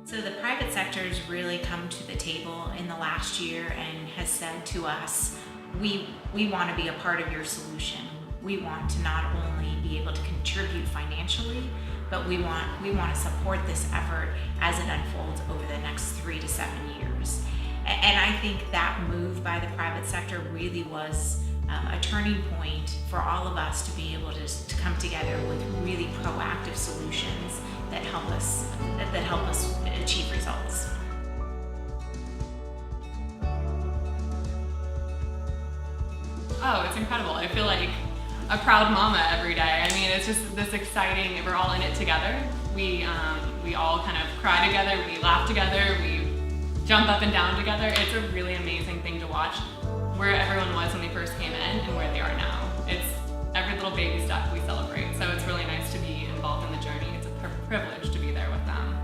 So the private sector has really come to the table in the last year and has said to us, we want to be a part of your solution. We want to not only be able to contribute financially, but we want to support this effort as it unfolds over the next 3 to 7 years. And I think that move by the private sector really was a turning point for all of us to be able to come together with really proactive solutions that help us achieve results. Oh, it's incredible. I feel like a proud mama every day. I mean, it's just this exciting, we're all in it together. We all kind of cry together, we laugh together, we jump up and down together. It's a really amazing thing to watch where everyone was when we first came in and where they are now. It's every little baby step we celebrate. So it's really nice to be involved in the journey. It's a privilege to be there with them.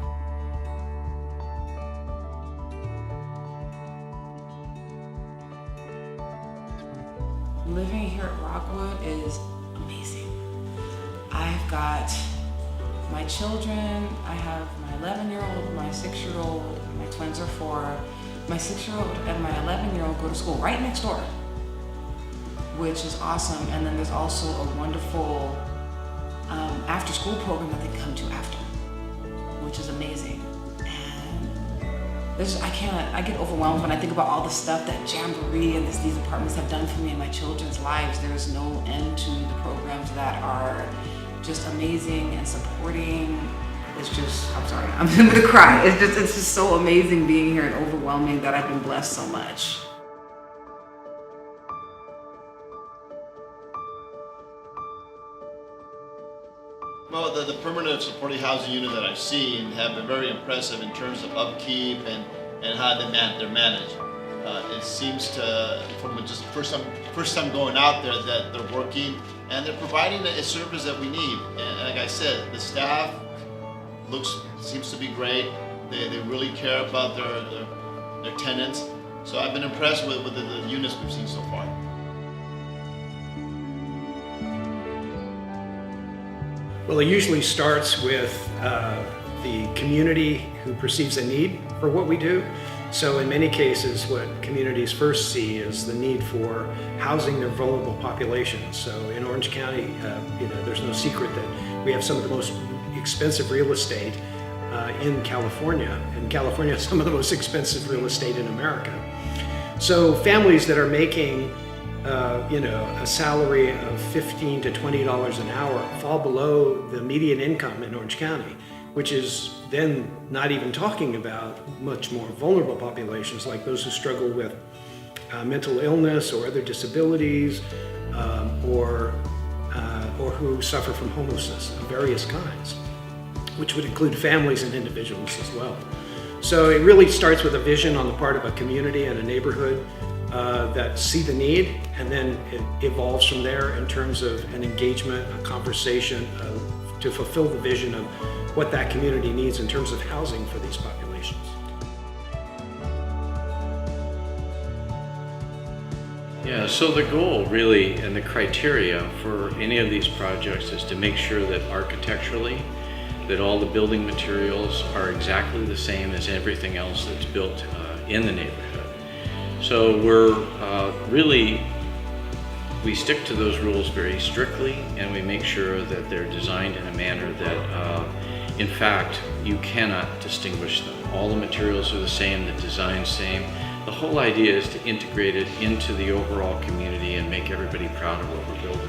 Living here at Rockwood is amazing. I've got my children. I have my 11-year-old, my 6-year-old, my twins are 4. My 6-year-old and my 11-year-old go to school right next door, which is awesome. And then there's also a wonderful after-school program that they come to after, which is amazing. And I get overwhelmed when I think about all the stuff that Jamboree and these apartments have done for me and my children's lives. There's no end to the programs that are just amazing and supporting. It's just, I'm sorry, I'm gonna cry. It's just so amazing being here and overwhelming that I've been blessed so much. Well, the permanent supportive housing unit that I've seen have been very impressive in terms of upkeep and how they're managed. It seems to, from just first time going out there, that they're working and they're providing a service that we need. And like I said, the staff seems to be great. They really care about their tenants. So I've been impressed with the units we've seen so far. Well, it usually starts with the community who perceives a need for what we do. So in many cases, what communities first see is the need for housing their vulnerable populations. So in Orange County, there's no secret that we have some of the most expensive real estate in California. And California has some of the most expensive real estate in America. So families that are making a salary of $15 to $20 an hour fall below the median income in Orange County, which is then not even talking about much more vulnerable populations like those who struggle with mental illness or other disabilities, or who suffer from homelessness of various kinds, which would include families and individuals as well. So it really starts with a vision on the part of a community and a neighborhood that see the need, and then it evolves from there in terms of an engagement, a conversation to fulfill the vision of what that community needs in terms of housing for these populations. Yeah, so the goal really and the criteria for any of these projects is to make sure that architecturally that all the building materials are exactly the same as everything else that's built in the neighborhood. So we stick to those rules very strictly, and we make sure that they're designed in a manner that in fact you cannot distinguish them. All the materials are the same, the design's same. The whole idea is to integrate it into the overall community and make everybody proud of what we're building.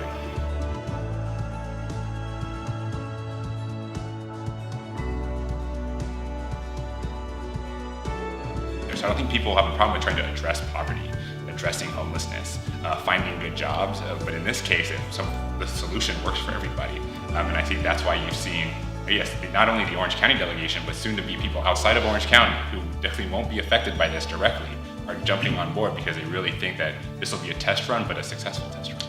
So I don't think people have a problem with trying to address poverty, addressing homelessness, finding good jobs. But in this case, the solution works for everybody. And I think that's why you've seen, yes, not only the Orange County delegation, but soon to be people outside of Orange County who definitely won't be affected by this directly are jumping on board because they really think that this will be a test run, but a successful test run.